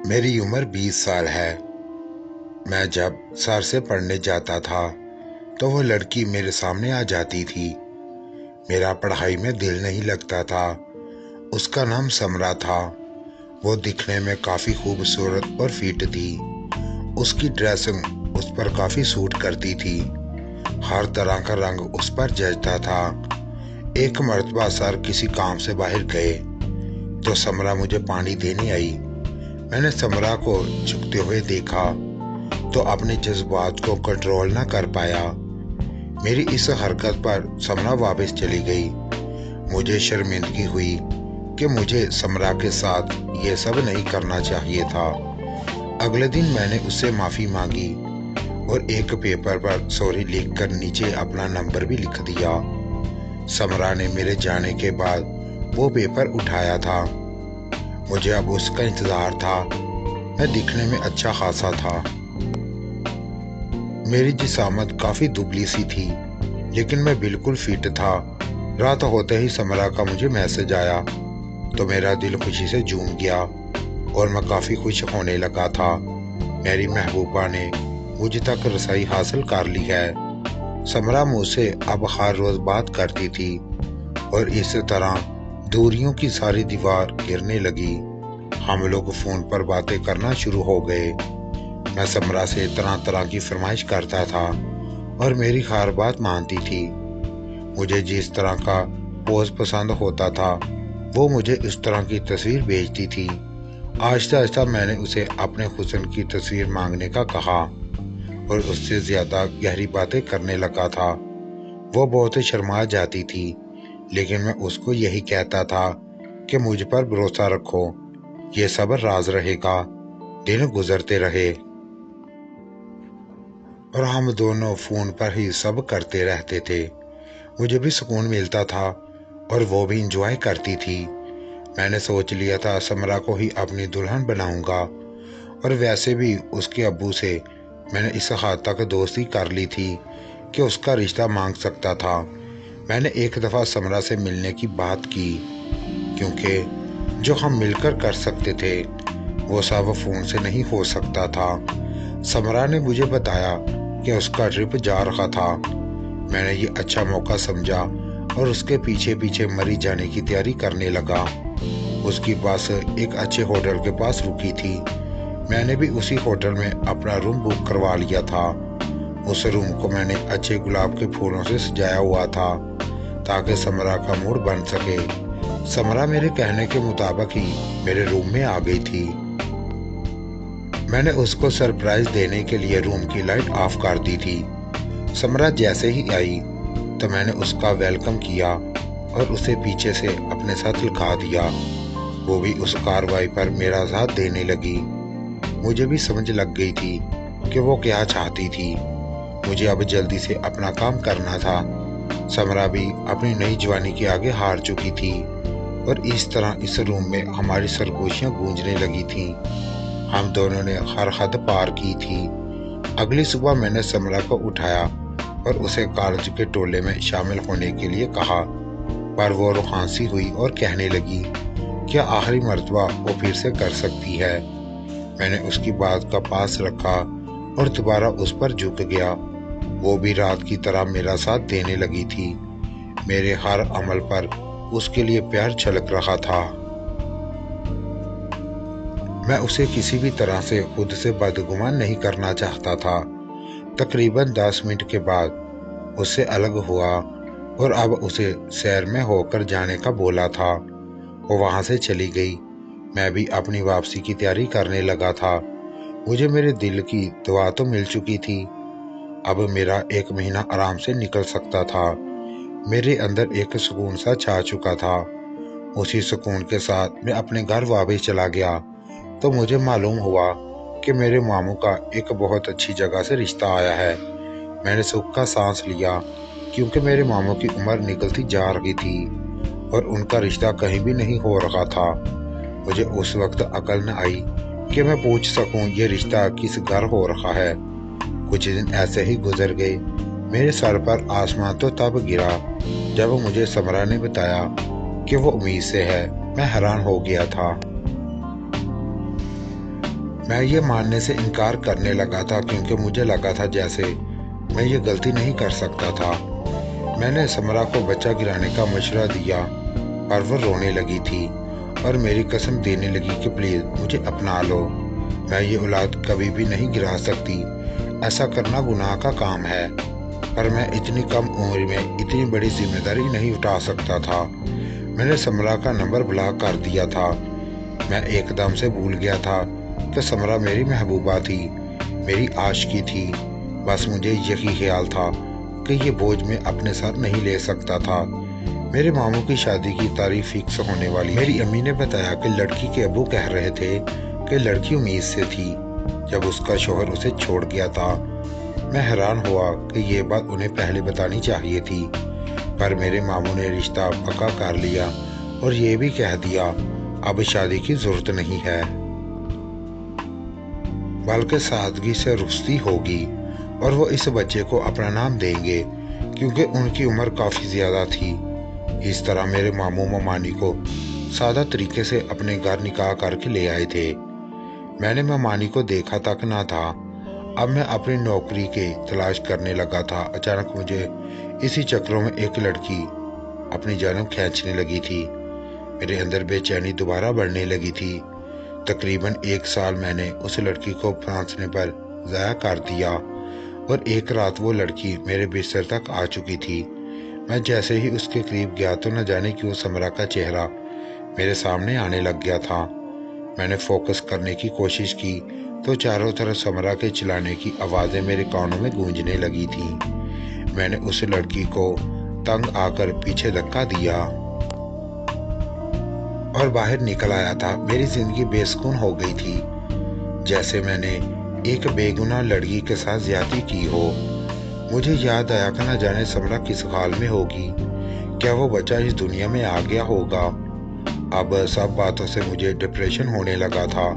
میری عمر 20 سال ہے۔ میں جب سر سے پڑھنے جاتا تھا تو وہ لڑکی میرے سامنے آ جاتی تھی۔ میرا پڑھائی میں دل نہیں لگتا تھا۔ اس کا نام سمرا تھا۔ وہ دکھنے میں کافی خوبصورت اور فٹ تھی۔ اس کی ڈریسنگ اس پر کافی سوٹ کرتی تھی۔ ہر طرح کا رنگ اس پر جچتا تھا۔ ایک مرتبہ سر کسی کام سے باہر گئے تو سمرا مجھے پانی دینے آئی۔ میں نے سمرا کو جھکتے ہوئے دیکھا تو اپنے جذبات کو کنٹرول نہ کر پایا۔ میری اس حرکت پر سمرا واپس چلی گئی۔ مجھے شرمندگی ہوئی کہ مجھے سمرا کے ساتھ یہ سب نہیں کرنا چاہیے تھا۔ اگلے دن میں نے اس سے معافی مانگی اور ایک پیپر پر سوری لکھ کر نیچے اپنا نمبر بھی لکھ دیا۔ سمرا نے میرے جانے کے بعد وہ پیپر اٹھایا تھا۔ مجھے اب اس کا انتظار تھا۔ میں دکھنے میں اچھا خاصا تھا۔ میری جسامت کافی دبلی سی تھی لیکن میں بالکل فٹ تھا۔ رات ہوتے ہی سمرا کا مجھے میسج آیا تو میرا دل خوشی سے جھوم گیا اور میں کافی خوش ہونے لگا تھا۔ میری محبوبہ نے مجھ تک رسائی حاصل کر لی ہے۔ سمرا مجھ سے اب ہر روز بات کرتی تھی اور اس طرح دوریوں کی ساری دیوار گرنے لگی۔ ہم لوگ فون پر باتیں کرنا شروع ہو گئے۔ میں سمرا سے طرح طرح کی فرمائش کرتا تھا اور میری ہر بات مانتی تھی۔ مجھے جس طرح کا پوز پسند ہوتا تھا وہ مجھے اس طرح کی تصویر بھیجتی تھی۔ آہستہ آہستہ میں نے اسے اپنے حسن کی تصویر مانگنے کا کہا اور اس سے زیادہ گہری باتیں کرنے لگا تھا۔ وہ بہت شرما جاتی تھی لیکن میں اس کو یہی کہتا تھا کہ مجھ پر بھروسہ رکھو، یہ سب راز رہے گا۔ دن گزرتے رہے اور ہم دونوں فون پر ہی سب کرتے رہتے تھے۔ مجھے بھی سکون ملتا تھا اور وہ بھی انجوائے کرتی تھی۔ میں نے سوچ لیا تھا سمرا کو ہی اپنی دلہن بناؤں گا اور ویسے بھی اس کے ابو سے میں نے اس حد تک دوستی کر لی تھی کہ اس کا رشتہ مانگ سکتا تھا۔ میں نے ایک دفعہ سمرا سے ملنے کی بات کی کیونکہ جو ہم مل کر سکتے تھے وہ سب فون سے نہیں ہو سکتا تھا۔ سمرا نے مجھے بتایا کہ اس کا ٹرپ جا رہا تھا۔ میں نے یہ اچھا موقع سمجھا اور اس کے پیچھے پیچھے مری جانے کی تیاری کرنے لگا۔ اس کی بس ایک اچھے ہوٹل کے پاس رکی تھی۔ میں نے بھی اسی ہوٹل میں اپنا روم بک کروا لیا تھا۔ اس روم کو میں نے اچھے گلاب کے پھولوں سے سجایا ہوا تھا تاکہ سمرا کا موڈ بن سکے۔ سمرا میرے کہنے کے مطابق ہی میرے روم میں آ گئی تھی۔ میں نے اس کو سرپرائز دینے کے لیے روم کی لائٹ آف کر دی تھی۔ سمرا جیسے ہی آئی تو میں نے اس کا ویلکم کیا اور اسے پیچھے سے اپنے ساتھ لکھا دیا۔ وہ بھی اس کارروائی پر میرا ساتھ دینے لگی۔ مجھے بھی سمجھ لگ گئی تھی کہ وہ کیا چاہتی تھی۔ مجھے اب جلدی سے اپنا کام کرنا تھا۔ سمرا بھی اپنی نئی جوانی کے آگے ہار چکی تھی اور اس طرح اس روم میں ہماری سرگوشیاں گونجنے لگی تھیں۔ ہم دونوں نے ہر حد پار کی تھی۔ اگلی صبح میں نے سمرا کو اٹھایا اور اسے کالج کے ٹولے میں شامل ہونے کے لیے کہا، پر وہ روحانسی ہوئی اور کہنے لگی کیا آخری مرتبہ وہ پھر سے کر سکتی ہے۔ میں نے اس کی بات کا پاس رکھا اور دوبارہ اس پر جھک گیا۔ وہ بھی رات کی طرح میرا ساتھ دینے لگی تھی۔ میرے ہر عمل پر اس کے لیے پیار چھلک رہا تھا۔ میں اسے کسی بھی طرح سے خود سے بدگمان نہیں کرنا چاہتا تھا۔ تقریباً 10 منٹ کے بعد اس سے الگ ہوا اور اب اسے سیر میں ہو کر جانے کا بولا تھا۔ وہ وہاں سے چلی گئی۔ میں بھی اپنی واپسی کی تیاری کرنے لگا تھا۔ مجھے میرے دل کی دعا تو مل چکی تھی۔ اب میرا 1 مہینہ آرام سے نکل سکتا تھا۔ میرے اندر ایک سکون سا چھا چکا تھا۔ اسی سکون کے ساتھ میں اپنے گھر واپس چلا گیا تو مجھے معلوم ہوا کہ میرے ماموں کا ایک بہت اچھی جگہ سے رشتہ آیا ہے۔ میں نے سکھ کا سانس لیا کیونکہ میرے ماموں کی عمر نکلتی جا رہی تھی اور ان کا رشتہ کہیں بھی نہیں ہو رہا تھا۔ مجھے اس وقت عقل نہ آئی کہ میں پوچھ سکوں یہ رشتہ کس گھر ہو رہا ہے۔ کچھ دن ایسے ہی گزر گئے۔ میرے سر پر آسمان تو تب گرا جب مجھے سمرا نے بتایا کہ وہ امید سے ہے۔ میں حیران ہو گیا تھا۔ मैं ये मानने से इनकार करने लगा था क्योंकि मुझे लगा था जैसे मैं ये गलती नहीं कर सकता था। मैंने समरा को बच्चा गिराने का मशवरा दिया और वो रोने लगी थी और मेरी कसम देने लगी कि प्लीज़ मुझे अपना लो, मैं ये औलाद कभी भी नहीं गिरा सकती, ऐसा करना गुनाह का काम है। पर मैं इतनी कम उम्र में इतनी बड़ी जिम्मेदारी नहीं उठा सकता था। मैंने समरा का नंबर ब्लॉक कर दिया था। मैं एकदम से भूल गया था कि समरा मेरी महबूबा थी, मेरी आशिकी थी। बस मुझे यही ख्याल था कि ये बोझ मैं अपने साथ नहीं ले सकता था। मेरे मामू की शादी की तारीख फिक्स होने वाली। मेरी अम्मी ने बताया कि लड़की के अब्बू कह रहे थे कि लड़की उम्मीद से थी जब उसका शौहर उसे छोड़ गया था। मैं हैरान हुआ कि ये बात उन्हें पहले बतानी चाहिए थी, पर मेरे मामू ने रिश्ता पक्का कर लिया और ये भी कह दिया अब शादी की जरूरत नहीं है, बल्कि सादगी से रुश्ती होगी और वो इस बच्चे को अपना नाम देंगे क्योंकि उनकी उम्र काफ़ी ज़्यादा थी। इस तरह मेरे मामू ममानी को सादा तरीके से अपने घर निकाह करके ले आए थे। मैंने ममानी को देखा तक ना था। अब मैं अपनी नौकरी के तलाश करने लगा था। अचानक मुझे इसी चक्रों में एक लड़की अपनी जानब खींचने लगी थी। मेरे अंदर बेचैनी दोबारा बढ़ने लगी थी। तकरीबन 1 साल मैंने उस लड़की को फांसने पर ज़ाया कर दिया और एक रात वो लड़की मेरे बिस्तर तक आ चुकी थी। मैं जैसे ही उसके करीब गया तो न जाने क्यों समरा का चेहरा मेरे सामने आने लग गया था। मैंने फोकस करने की कोशिश की तो चारों तरफ समरा के चिल्लाने की आवाज़ें मेरे कानों में गूंजने लगी थी। मैंने उस लड़की को तंग आकर पीछे धक्का दिया और बाहर निकल आया था। मेरी जिंदगी बेसुकून हो गई थी, जैसे मैंने एक बेगुनाह लड़की के साथ ज्यादती की हो। मुझे याद आया कि न जाने समरा किस हाल में होगी, क्या वो बच्चा इस दुनिया में आ गया होगा। अब सब बातों से मुझे डिप्रेशन होने लगा था।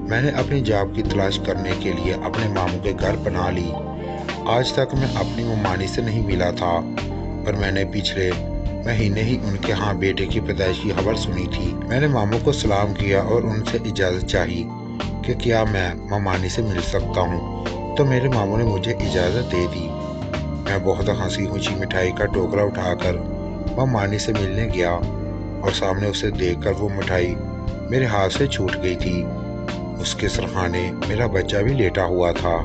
मैंने अपनी जॉब की तलाश करने के लिए अपने मामू के घर बना ली। आज तक मैं अपनी ममानी से नहीं मिला था, पर मैंने पिछले महीने ही उनके यहाँ बेटे की पैदाइश की खबर सुनी थी। मैंने मामू को सलाम किया और उनसे इजाज़त चाही कि क्या मैं ममानी से मिल सकता हूँ, तो मेरे मामू ने मुझे इजाज़त दे दी। मैं बहुत हंसी खुशी मिठाई का टोकरा उठाकर ममानी से मिलने गया और सामने उसे देखकर वो मिठाई मेरे हाथ से छूट गई थी। उसके सरहाने मेरा बच्चा भी लेटा हुआ था,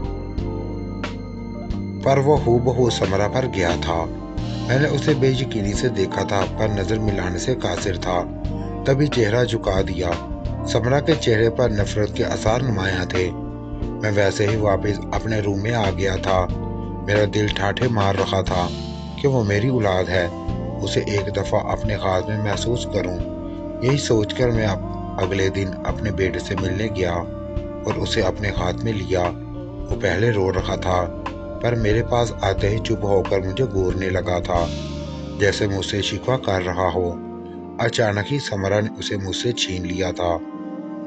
पर वो हूबहू समरा पर गया था। मैंने उसे बेयकीनी से देखा था, पर नजर मिलाने से कासिर था। तभी चेहरा झुका दिया। समरा के चेहरे पर नफरत के आसार नुमाया थे। मैं वैसे ही वापस अपने रूम में आ गया था। मेरा दिल ठाठे मार रहा था कि वो मेरी औलाद है, उसे एक दफ़ा अपने हाथ में महसूस करूं। यही सोचकर मैं अगले दिन अपने बेटे से मिलने गया और उसे अपने हाथ में लिया। वो पहले रो रहा था, पर मेरे पास आते ही चुप होकर मुझे घूरने लगा था, जैसे मुझसे शिकवा कर रहा हो। अचानक ही समरा ने उसे मुझसे छीन लिया था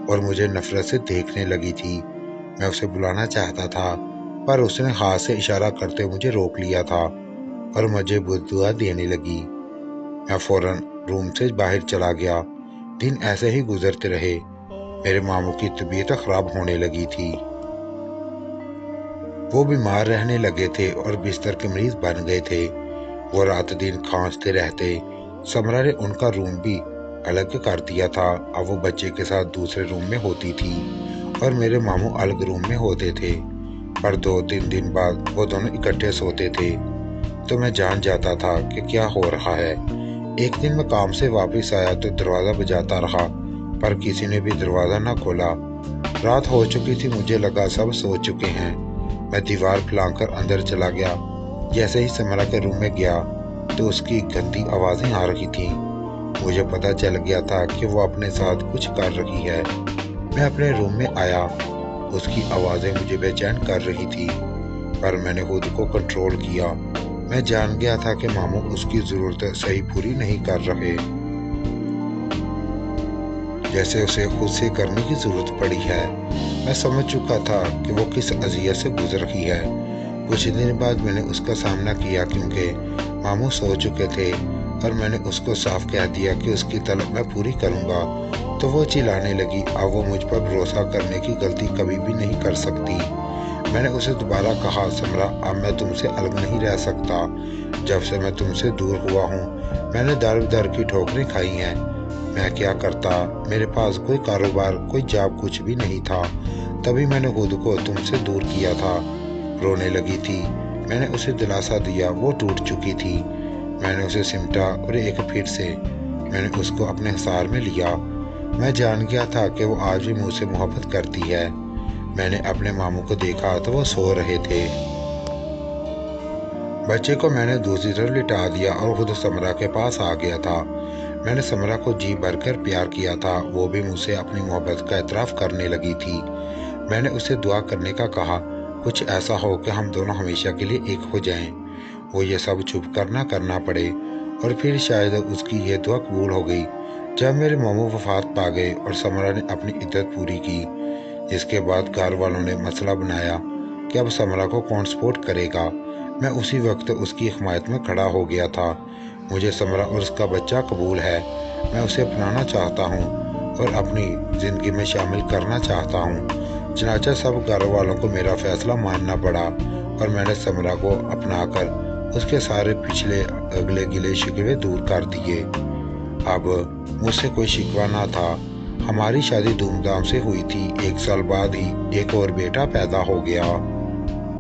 और मुझे नफरत से देखने लगी थी। मैं उसे बुलाना चाहता था, पर उसने हाथ से इशारा करते मुझे रोक लिया था और मुझे बद्दुआ देने लगी। मैं फौरन रूम से बाहर चला गया। दिन ऐसे ही गुजरते रहे। मेरे मामू की तबीयत खराब होने लगी थी। वो बीमार रहने लगे थे और बिस्तर के मरीज बन गए थे। वो रात दिन खांसते रहते। समरा ने उनका रूम भी अलग कर दिया था। अब वो बच्चे के साथ दूसरे रूम में होती थी और मेरे मामू अलग रूम में होते थे। पर 2-3 दिन बाद वो दोनों इकट्ठे सोते थे, तो मैं जान जाता था कि क्या हो रहा है। एक दिन मैं काम से वापस आया तो दरवाज़ा बजाता रहा, पर किसी ने भी दरवाज़ा न खोला। रात हो चुकी थी, मुझे लगा सब सो चुके हैं। मैं दीवार फैलाकर अंदर चला गया। जैसे ही समरा के रूम में गया तो उसकी गंदी आवाज़ें आ रही थीं। मुझे पता चल गया था कि वो अपने साथ कुछ कर रही है। मैं अपने रूम में आया। उसकी आवाज़ें मुझे बेचैन कर रही थी, पर मैंने खुद को कंट्रोल किया। मैं जान गया था कि मामू उसकी ज़रूरतें सही पूरी नहीं कर रहे, जैसे उसे खुद से करने की ज़रूरत पड़ी है। मैं समझ चुका था कि वो किस अज़ियत से गुजर रही है। कुछ दिन बाद मैंने उसका सामना किया, क्योंकि मामू सो चुके थे, और मैंने उसको साफ कह दिया कि उसकी तलब मैं पूरी करूँगा तो वो चिल्लाने लगी, अब वो मुझ पर भरोसा करने की गलती कभी भी नहीं कर सकती। मैंने उसे दोबारा कहा, समरा, अब मैं तुमसे अलग नहीं रह सकता। जब से मैं तुमसे दूर हुआ हूँ मैंने दर दर की ठोकरें खाई हैं। मैं क्या करता, मेरे पास कोई कारोबार, कोई जॉब, कुछ भी नहीं था। तभी मैंने खुद को तुमसे दूर किया था। रोने लगी थी। मैंने उसे दिलासा दिया, वो टूट चुकी थी। मैंने उसे सिमटा और एक फिर से मैंने उसको अपने हिसार में लिया। मैं जान गया था कि वो आज भी मुझसे मोहब्बत करती है। मैंने अपने मामू को देखा तो वो सो रहे थे। बच्चे को मैंने दूसरी तरफ लिटा दिया और खुद समरा के पास आ गया था। मैंने समरा को जी भरकर प्यार किया था। वो भी मुझसे अपनी मोहब्बत का एतराफ़ करने लगी थी। मैंने उसे दुआ करने का कहा, कुछ ऐसा हो कि हम दोनों हमेशा के लिए एक हो जाएं। वो ये सब छुप कर ना करना पड़े। और फिर शायद उसकी ये दुआ कबूल हो गई। जब मेरे मामू वफात पा गए और समरा ने अपनी इद्दत पूरी की, इसके बाद घर वालों ने मसला बनाया कि अब समरा को कौन सपोर्ट करेगा। मैं उसी वक्त उसकी हिमायत में खड़ा हो गया था। मुझे समरा और उसका बच्चा कबूल है। मैं उसे अपनाना चाहता हूँ और अपनी ज़िंदगी में शामिल करना चाहता हूँ। चनाचा सब घर वालों को मेरा फैसला मानना पड़ा और मैंने समरा को अपनाकर उसके सारे पिछले अगले गिले शिकवे दूर कर दिए। अब मुझसे कोई शिकवा ना था। हमारी शादी धूमधाम से हुई थी। 1 साल बाद ही एक और बेटा पैदा हो गया।